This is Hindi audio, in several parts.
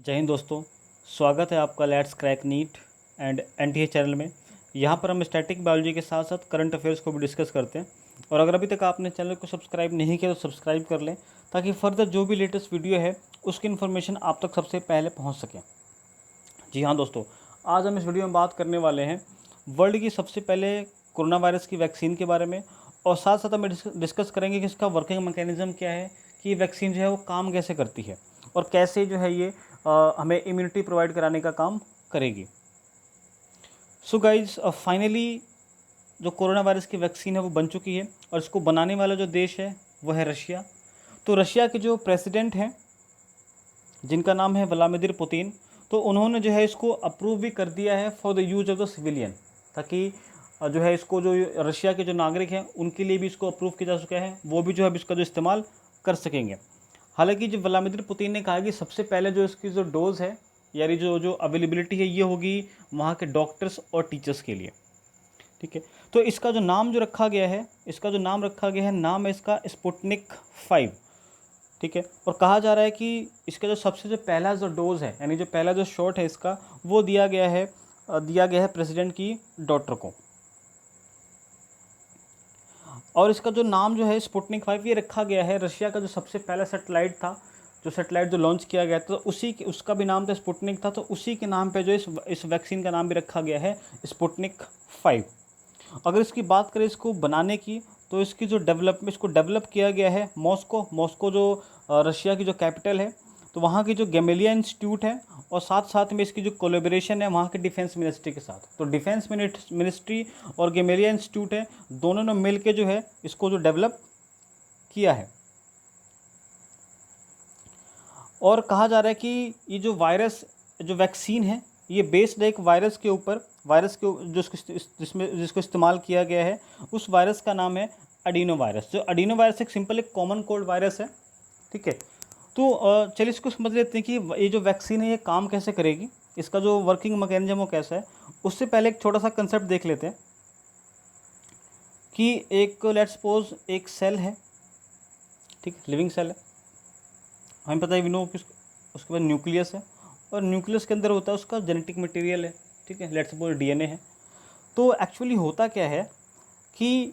जय हिंद दोस्तों। स्वागत है आपका let's crack neat and NTA channel में। यहाँ पर हम स्टैटिक बायोलॉजी के साथ साथ करंट अफेयर्स को भी डिस्कस करते हैं। और अगर अभी तक आपने चैनल को सब्सक्राइब नहीं किया तो सब्सक्राइब कर लें, ताकि फर्दर जो भी लेटेस्ट वीडियो है उसकी इन्फॉर्मेशन आप तक सबसे पहले पहुँच सके। जी हाँ दोस्तों, आज हम इस वीडियो में बात करने वाले हैं वर्ल्ड की सबसे पहले कोरोना वायरस की वैक्सीन के बारे में, और साथ साथ हम डिस्कस करेंगे कि इसका वर्किंग मैकेनिज्म क्या है, कि ये वैक्सीन जो है वो काम कैसे करती है और कैसे जो है ये हमें इम्यूनिटी प्रोवाइड कराने का काम करेगी। सो गाइज, फाइनली जो कोरोना वायरस की वैक्सीन है वो बन चुकी है, और इसको बनाने वाला जो देश है वो है रशिया। तो रशिया के जो प्रेसिडेंट हैं, जिनका नाम है व्लादिमीर पुतिन, तो उन्होंने जो है इसको अप्रूव भी कर दिया है for the use of the civilian, ताकि जो है इसको जो रशिया के जो नागरिक हैं उनके लिए भी इसको अप्रूव किया जा चुका है, वो भी जो है इसका जो इस्तेमाल कर सकेंगे। हालांकि जो व्लादिमीर पुतिन ने कहा कि सबसे पहले जो इसकी जो डोज़ है, यानी जो जो अवेलेबिलिटी है, ये होगी वहाँ के डॉक्टर्स और टीचर्स के लिए। ठीक है, तो इसका जो नाम जो रखा गया है, नाम है इसका स्पुतनिक 5। ठीक है, और कहा जा रहा है कि इसका जो सबसे जो पहला जो डोज़ है, यानी जो पहला जो शॉट है इसका, वो दिया गया है प्रेसिडेंट की डॉटर को। और इसका जो नाम जो है स्पुतनिक 5 ये रखा गया है रशिया का जो सबसे पहला सैटेलाइट था, जो लॉन्च किया गया था, तो उसका भी नाम था स्पुतनिक था, तो उसी के नाम पे जो इस वैक्सीन का नाम भी रखा गया है स्पुतनिक 5। अगर इसकी बात करें इसको बनाने की, तो इसको डेवलप किया गया है मॉस्को जो रशिया की जो कैपिटल है, तो वहाँ की जो गेमेलिया इंस्टीट्यूट है, और साथ साथ में इसकी जो कोलेबोरेशन है वहाँ के डिफेंस मिनिस्ट्री के साथ। तो डिफेंस मिनिस्ट्री और गेमेलिया इंस्टीट्यूट है, दोनों ने मिल के जो है इसको जो डेवलप किया है। और कहा जा रहा है कि ये जो वैक्सीन है, ये बेस्ड है एक वायरस के ऊपर, जिसको इस्तेमाल किया गया है, उस वायरस का नाम है एडिनो वायरस। जो एडिनो वायरस एक कॉमन कोल्ड वायरस है। ठीक है, तो चलिए इसको समझ लेते हैं कि ये जो वैक्सीन है ये काम कैसे करेगी, इसका जो वर्किंग मैकेनिज्म वो कैसा है। उससे पहले एक छोटा सा कंसेप्ट देख लेते हैं कि एक लेट्स सपोज एक सेल है, ठीक है, लिविंग सेल है, हमें पता है वी नो कि उसके बाद न्यूक्लियस है, और न्यूक्लियस के अंदर होता है उसका जेनेटिक मटेरियल है। ठीक है, लेट्स सपोज डीएनए है। तो एक्चुअली होता क्या है कि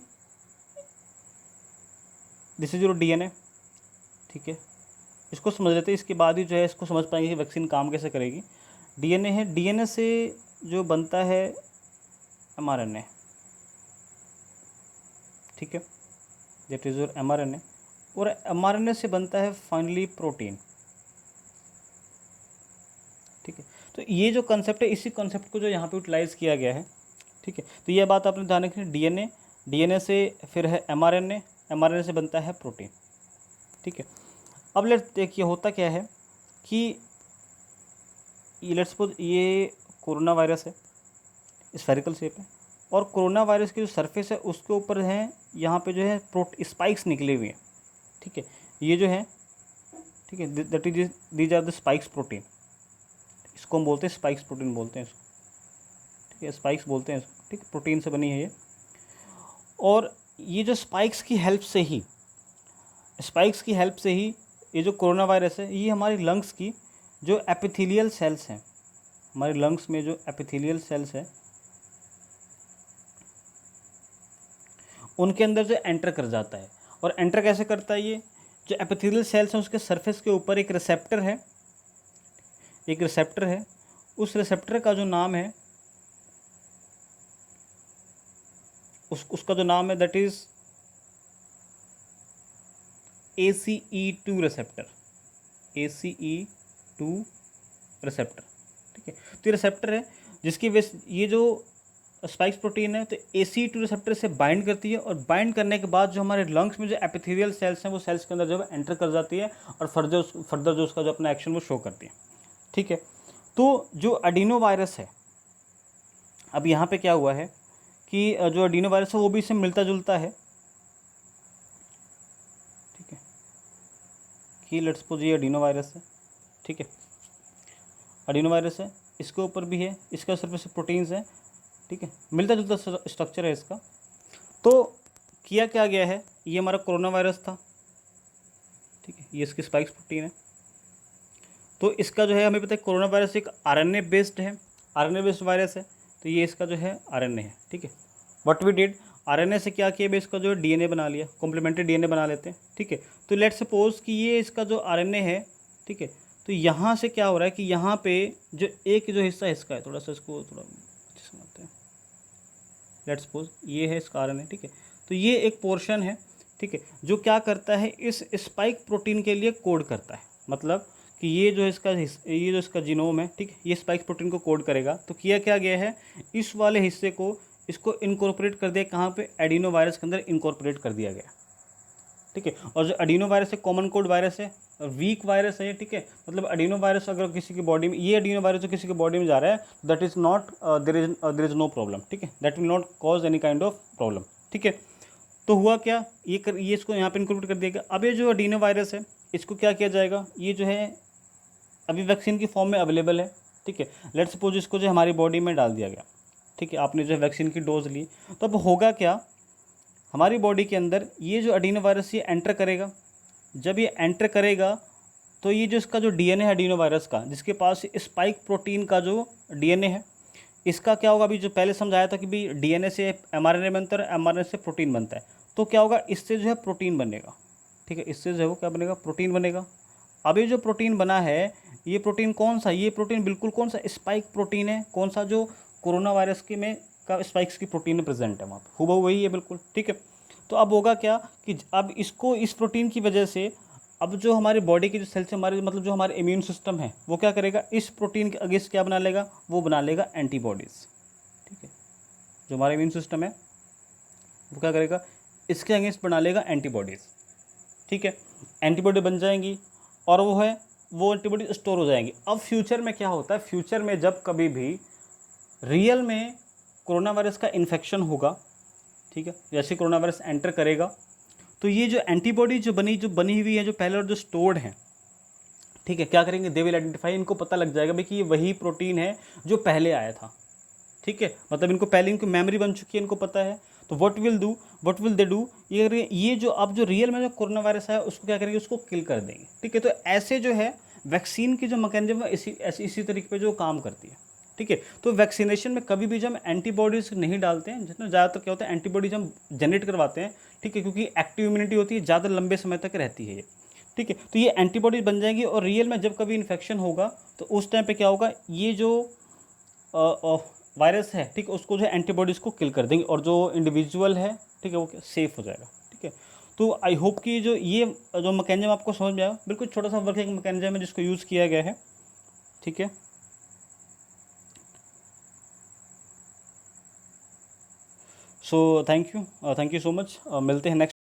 दिस इज योर डीएनए। ठीक है, इसको समझ लेते हैं, इसके बाद ही जो है इसको समझ पाएंगे कि वैक्सीन काम कैसे करेगी। डीएनए है, डीएनए से जो बनता है एमआरएनए। ठीक है, दैट इज योर एमआरएनए, और एमआरएनए से बनता है फाइनली प्रोटीन। ठीक है, तो ये जो कंसेप्ट है, इसी कंसेप्ट को जो यहाँ पे यूटिलाइज़ किया गया है। ठीक है, तो ये बात आपने ध्यान रखनी, डीएनए से फिर है एमआरएनए, एमआरएनए से बनता है प्रोटीन। ठीक है, अब लेट्स देखिए होता क्या है कि ये लेट्स सपोज ये कोरोना वायरस है, स्फेरिकल शेप है, और कोरोना वायरस की जो सरफेस है उसके ऊपर है यहाँ पे जो है स्पाइक्स निकले हुए हैं। ठीक है, ये जो है, ठीक है, that is these are the spikes protein. इसको हम बोलते हैं स्पाइक्स प्रोटीन बोलते हैं इसको। ठीक है, स्पाइक्स बोलते हैं इसको। ठीक है, प्रोटीन से बनी है ये। और ये जो स्पाइक्स की हेल्प से ही ये जो कोरोना वायरस है, ये हमारी लंग्स की जो एपिथेलियल सेल्स हैं, हमारे लंग्स में जो एपिथेलियल सेल्स हैं उनके अंदर जो एंटर कर जाता है। और एंटर कैसे करता है, ये जो एपिथेलियल सेल्स हैं उसके सरफेस के ऊपर एक रिसेप्टर है, उस रिसेप्टर का जो नाम है उसका जो नाम है that is ACE2 receptor, ACE2 receptor. ठीक है, तो ये रिसेप्टर है जिसकी वजह ये जो स्पाइक्स प्रोटीन है, तो ACE2 रिसेप्टर से बाइंड करती है, और बाइंड करने के बाद जो हमारे लंग्स में जो एपिथेलियल सेल्स हैं वो सेल्स के अंदर जो है एंटर कर जाती है, और फर्दर जो उसका जो अपना एक्शन वो शो करती है। ठीक है, तो जो एडिनो वायरस है, अब यहाँ पे क्या हुआ है कि जो एडिनो वायरस है वो भी इससे मिलता जुलता है। ठीक है, कि लेट्स सपोज ये एडिनो वायरस है। ठीक है, एडिनो वायरस है, इसके ऊपर भी है, इसका सरफेस प्रोटीन्स है। ठीक है, मिलता जुलता स्ट्रक्चर है इसका। तो किया क्या गया है, ये हमारा कोरोना वायरस था। ठीक है, ये इसकी स्पाइक्स प्रोटीन है। तो इसका जो है हमें पता है कोरोना वायरस एक आरएनए बेस्ड है, आरएनए बेस्ड वायरस है, तो ये इसका जो है आरएनए है, ठीक है। व्हाट वी डिड, आरएनए से क्या किया, इसका जो है डीएनए बना लिया, कॉम्प्लीमेंट्री डीएनए बना लेते हैं, ठीक है। तो लेट्स सपोज कि ये इसका जो आरएनए है, ठीक है, तो यहाँ से क्या हो रहा है कि यहाँ पे जो एक जो हिस्सा इसका है, थोड़ा सा इसको थोड़ा अच्छे से समझते हैं। लेट्स सपोज ये है इसका आरएनए, ठीक है, तो ये एक पोर्शन है, ठीक है, जो क्या करता है, इस स्पाइक प्रोटीन के लिए कोड करता है। मतलब कि ये जो इसका जीनोम है, ठीक है, ये स्पाइक प्रोटीन को कोड करेगा। तो किया क्या गया है, इस वाले हिस्से को इसको इनकॉर्पोरेट कर दिया, कहाँ पे, एडिनो वायरस के अंदर इनकॉर्पोरेट कर दिया गया, ठीक है। और जो एडिनो वायरस है कॉमन कोड वायरस है, वीक वायरस है ये, ठीक है। मतलब एडिनो वायरस अगर किसी की बॉडी में, ये एडिनो वायरस जो किसी की बॉडी में जा रहा है, that is not, there is no problem, ठीक है, that will not cause any kind of problem, ठीक है। तो हुआ क्या, ये इसको यहाँ पे इनकॉर्पोरेट कर दिया गया। अब ये जो एडिनो वायरस है, इसको क्या किया जाएगा, ये जो है अभी वैक्सीन की फॉर्म में अवेलेबल है, ठीक है। लेट्स सपोज इसको जो हमारी बॉडी में डाल दिया गया, ठीक है, आपने जो है वैक्सीन की डोज ली, तो अब होगा क्या, हमारी बॉडी के अंदर ये जो एडिनो वायरस ये एंटर करेगा। जब ये एंटर करेगा तो ये जो इसका जो डीएनए है एडिनो वायरस का, जिसके पास स्पाइक प्रोटीन का जो डीएनए है, इसका क्या होगा, अभी जो पहले समझाया था कि भाई डीएनए से एमआरएनए बनता है, एमआरएनए से प्रोटीन बनता है। तो क्या होगा, इससे जो है प्रोटीन बनेगा, ठीक है, इससे जो है वो क्या बनेगा, प्रोटीन बनेगा। अब ये जो प्रोटीन बना है, ये प्रोटीन कौन सा, ये प्रोटीन बिल्कुल कौन सा, स्पाइक प्रोटीन है, कौन सा, जो कोरोना वायरस के में का स्पाइक्स की प्रोटीन में प्रेजेंट है वहाँ पर, हुबहू वही है बिल्कुल, ठीक है। तो अब होगा क्या कि अब इसको, इस प्रोटीन की वजह से अब जो हमारी बॉडी के जो सेल्स, हमारे मतलब जो हमारे इम्यून सिस्टम है, वो क्या करेगा, इस प्रोटीन के अगेंस्ट क्या बना लेगा, वो बना लेगा एंटीबॉडीज़, ठीक है। जो हमारा इम्यून सिस्टम है वो क्या करेगा, इसके अगेंस्ट बना लेगा एंटीबॉडीज़, ठीक है। एंटीबॉडी बन जाएंगी और वो एंटीबॉडी स्टोर हो जाएंगी। अब फ्यूचर में क्या होता है, फ्यूचर में जब कभी भी रियल में कोरोना वायरस का इन्फेक्शन होगा, ठीक है, जैसे कोरोना वायरस एंटर करेगा, तो ये जो एंटीबॉडी जो बनी हुई है, जो पहले और जो स्टोर्ड है, ठीक है, क्या करेंगे, दे विल आइडेंटिफाई, इनको पता लग जाएगा भाई कि ये वही प्रोटीन है जो पहले आया था, ठीक है। मतलब इनको पहले इनको मेमोरी बन चुकी है, इनको पता है। तो व्हाट विल दे डू, ये जो अब जो रियल में जो कोरोना वायरस है उसको क्या करेंगे, उसको किल कर देंगे, ठीक है। तो ऐसे जो है वैक्सीन की जो मैकेनिज्म है इसी तरीके पे जो काम करती है, ठीक है। तो वैक्सीनेशन में कभी भी जब हम एंटीबॉडीज़ नहीं डालते हैं, जितना ज़्यादातर क्या होता है, एंटीबॉडीज हम जनरेट करवाते हैं, ठीक है, क्योंकि एक्टिव इम्यूनिटी होती है, ज़्यादा लंबे समय तक रहती है ये, ठीक है। तो ये एंटीबॉडीज बन जाएंगी और रियल में जब कभी इन्फेक्शन होगा तो उस टाइम पे क्या होगा, ये जो वायरस है, ठीक है, उसको जो है एंटीबॉडीज़ को किल कर देंगे और जो इंडिविजुअल है, ठीक है, वो सेफ हो जाएगा, ठीक है। तो आई होप कि जो मैकेनिज्म आपको समझ में आया, बिल्कुल छोटा सा वर्किंग मैकेनिज्म है जिसको यूज़ किया गया है, ठीक है। So thank you so much, मिलते हैं नेक्स्ट